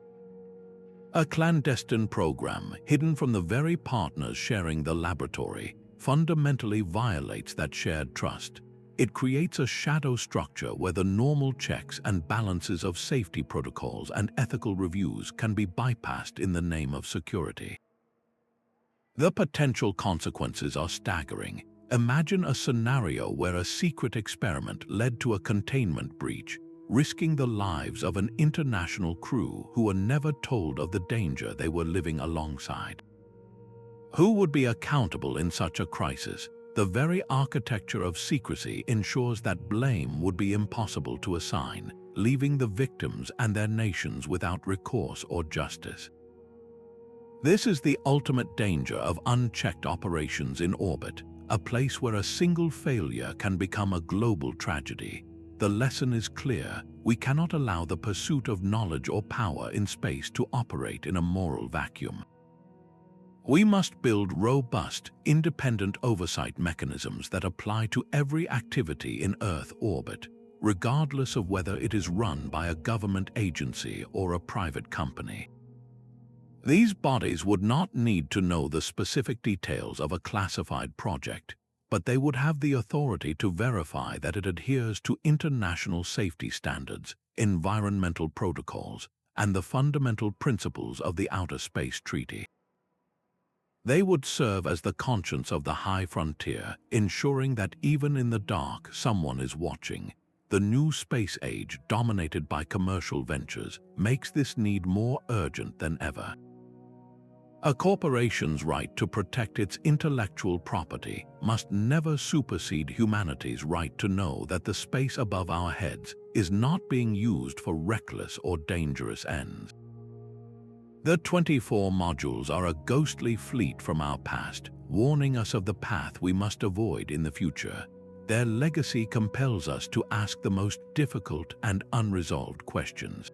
A clandestine program, hidden from the very partners sharing the laboratory, fundamentally violates that shared trust. It creates a shadow structure where the normal checks and balances of safety protocols and ethical reviews can be bypassed in the name of security. The potential consequences are staggering. Imagine a scenario where a secret experiment led to a containment breach, risking the lives of an international crew who were never told of the danger they were living alongside. Who would be accountable in such a crisis? The very architecture of secrecy ensures that blame would be impossible to assign, leaving the victims and their nations without recourse or justice. This is the ultimate danger of unchecked operations in orbit, a place where a single failure can become a global tragedy. The lesson is clear: we cannot allow the pursuit of knowledge or power in space to operate in a moral vacuum. We must build robust, independent oversight mechanisms that apply to every activity in Earth orbit, regardless of whether it is run by a government agency or a private company. These bodies would not need to know the specific details of a classified project, but they would have the authority to verify that it adheres to international safety standards, environmental protocols, and the fundamental principles of the Outer Space Treaty. They would serve as the conscience of the high frontier, ensuring that even in the dark someone is watching. The new space age, dominated by commercial ventures, makes this need more urgent than ever. A corporation's right to protect its intellectual property must never supersede humanity's right to know that the space above our heads is not being used for reckless or dangerous ends. The 24 modules are a ghostly fleet from our past, warning us of the path we must avoid in the future. Their legacy compels us to ask the most difficult and unresolved questions.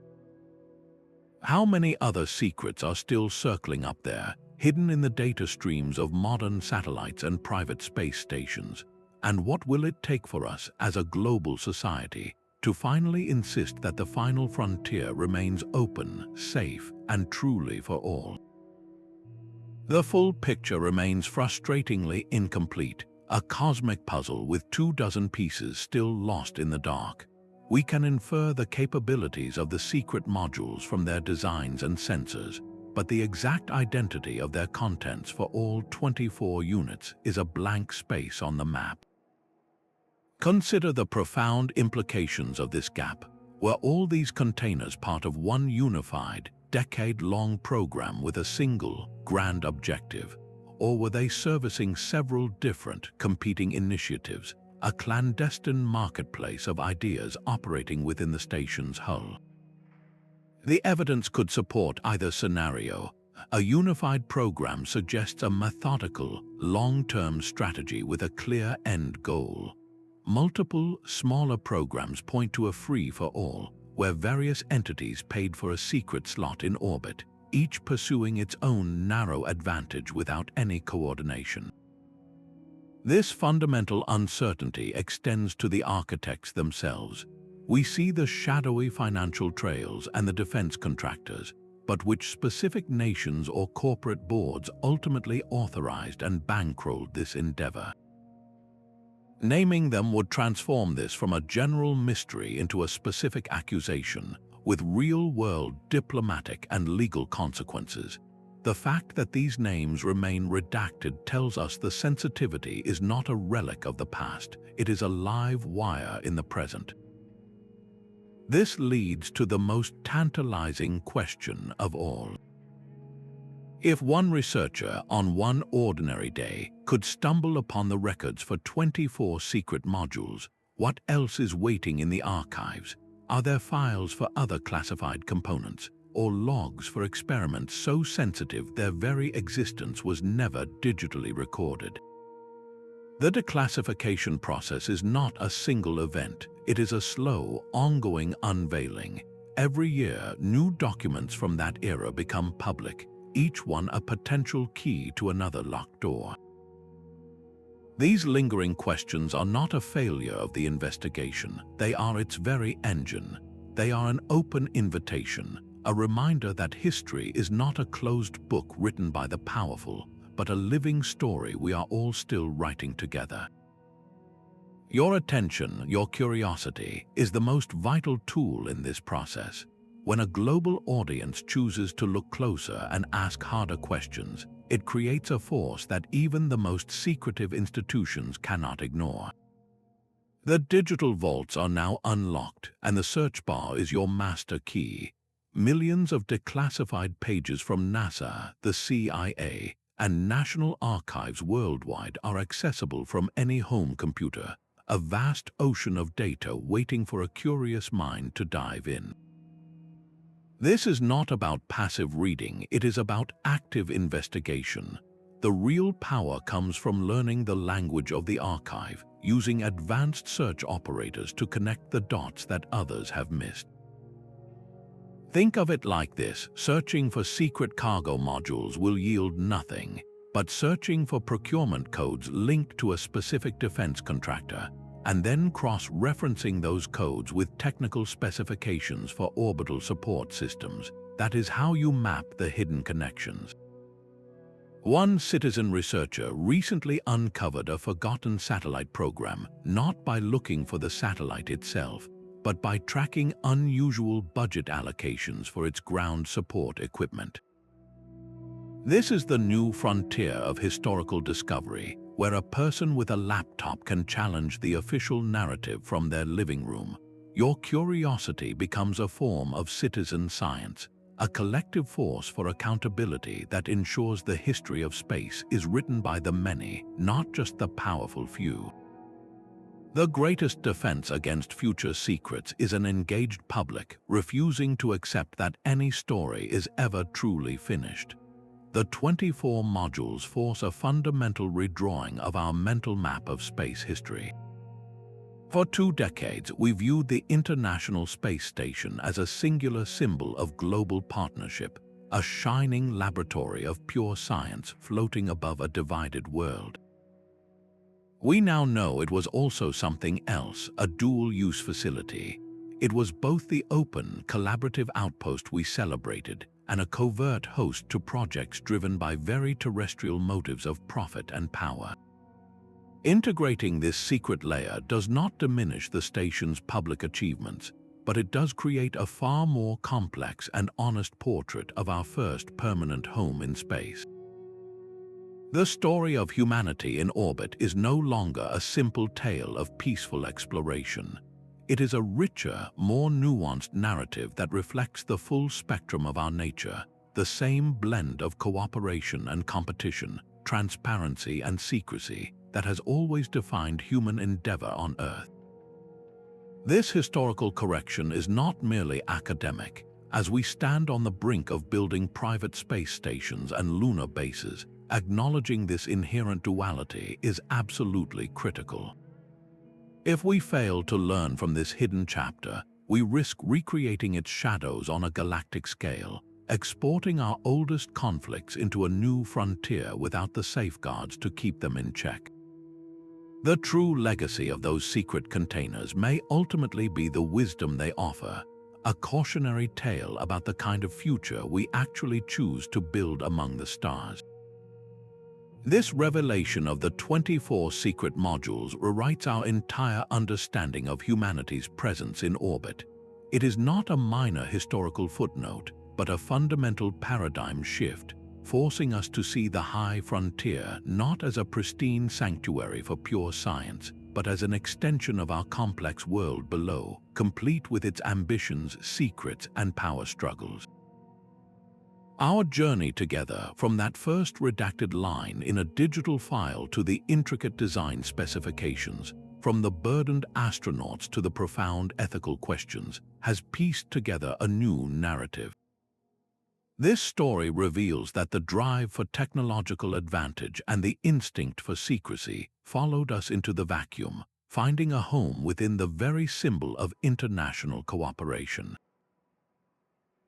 How many other secrets are still circling up there, hidden in the data streams of modern satellites and private space stations? And what will it take for us as a global society to finally insist that the final frontier remains open, safe, and truly for all? The full picture remains frustratingly incomplete, a cosmic puzzle with 24 pieces still lost in the dark. We can infer the capabilities of the secret modules from their designs and sensors, but the exact identity of their contents for all 24 units is a blank space on the map. Consider the profound implications of this gap. Were all these containers part of one unified, decade-long program with a single, grand objective? Or were they servicing several different, competing initiatives, a clandestine marketplace of ideas operating within the station's hull? The evidence could support either scenario. A unified program suggests a methodical, long-term strategy with a clear end goal. Multiple, smaller programs point to a free-for-all, where various entities paid for a secret slot in orbit, each pursuing its own narrow advantage without any coordination. This fundamental uncertainty extends to the architects themselves. We see the shadowy financial trails and the defense contractors, but which specific nations or corporate boards ultimately authorized and bankrolled this endeavor? Naming them would transform this from a general mystery into a specific accusation, with real-world diplomatic and legal consequences. The fact that these names remain redacted tells us the sensitivity is not a relic of the past, it is a live wire in the present. This leads to the most tantalizing question of all. If one researcher on one ordinary day could stumble upon the records for 24 secret modules, what else is waiting in the archives? Are there files for other classified components, or logs for experiments so sensitive their very existence was never digitally recorded? The declassification process is not a single event. It is a slow, ongoing unveiling. Every year, new documents from that era become public, each one a potential key to another locked door. These lingering questions are not a failure of the investigation, they are its very engine. They are an open invitation, a reminder that history is not a closed book written by the powerful, but a living story we are all still writing together. Your attention, your curiosity, is the most vital tool in this process. When a global audience chooses to look closer and ask harder questions, it creates a force that even the most secretive institutions cannot ignore. The digital vaults are now unlocked, and the search bar is your master key. Millions of declassified pages from NASA, the CIA, and national archives worldwide are accessible from any home computer, a vast ocean of data waiting for a curious mind to dive in. This is not about passive reading, it is about active investigation. The real power comes from learning the language of the archive, using advanced search operators to connect the dots that others have missed. Think of it like this: searching for secret cargo modules will yield nothing, but searching for procurement codes linked to a specific defense contractor, and then cross-referencing those codes with technical specifications for orbital support systems, that is how you map the hidden connections. One citizen researcher recently uncovered a forgotten satellite program, not by looking for the satellite itself, but by tracking unusual budget allocations for its ground support equipment. This is the new frontier of historical discovery, where a person with a laptop can challenge the official narrative from their living room. Your curiosity becomes a form of citizen science, a collective force for accountability that ensures the history of space is written by the many, not just the powerful few. The greatest defense against future secrets is an engaged public refusing to accept that any story is ever truly finished. The 24 modules force a fundamental redrawing of our mental map of space history. For 2 decades, we viewed the International Space Station as a singular symbol of global partnership, a shining laboratory of pure science floating above a divided world. We now know it was also something else, a dual-use facility. It was both the open, collaborative outpost we celebrated and a covert host to projects driven by very terrestrial motives of profit and power. Integrating this secret layer does not diminish the station's public achievements, but it does create a far more complex and honest portrait of our first permanent home in space. The story of humanity in orbit is no longer a simple tale of peaceful exploration. It is a richer, more nuanced narrative that reflects the full spectrum of our nature, the same blend of cooperation and competition, transparency and secrecy that has always defined human endeavor on Earth. This historical correction is not merely academic. As we stand on the brink of building private space stations and lunar bases, acknowledging this inherent duality is absolutely critical. If we fail to learn from this hidden chapter, we risk recreating its shadows on a galactic scale, exporting our oldest conflicts into a new frontier without the safeguards to keep them in check. The true legacy of those secret containers may ultimately be the wisdom they offer, a cautionary tale about the kind of future we actually choose to build among the stars. This revelation of the 24 secret modules rewrites our entire understanding of humanity's presence in orbit. It is not a minor historical footnote, but a fundamental paradigm shift, forcing us to see the high frontier not as a pristine sanctuary for pure science, but as an extension of our complex world below, complete with its ambitions, secrets, and power struggles. Our journey together, from that first redacted line in a digital file to the intricate design specifications, from the burdened astronauts to the profound ethical questions, has pieced together a new narrative. This story reveals that the drive for technological advantage and the instinct for secrecy followed us into the vacuum, finding a home within the very symbol of international cooperation.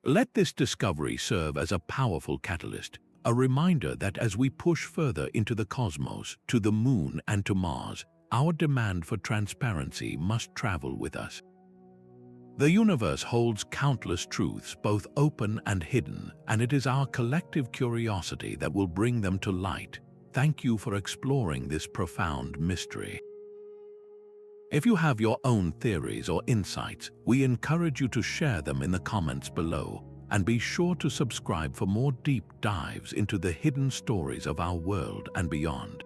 Let this discovery serve as a powerful catalyst, a reminder that as we push further into the cosmos, to the moon and to Mars, our demand for transparency must travel with us. The universe holds countless truths, both open and hidden, and it is our collective curiosity that will bring them to light. Thank you for exploring this profound mystery. If you have your own theories or insights, we encourage you to share them in the comments below, and be sure to subscribe for more deep dives into the hidden stories of our world and beyond.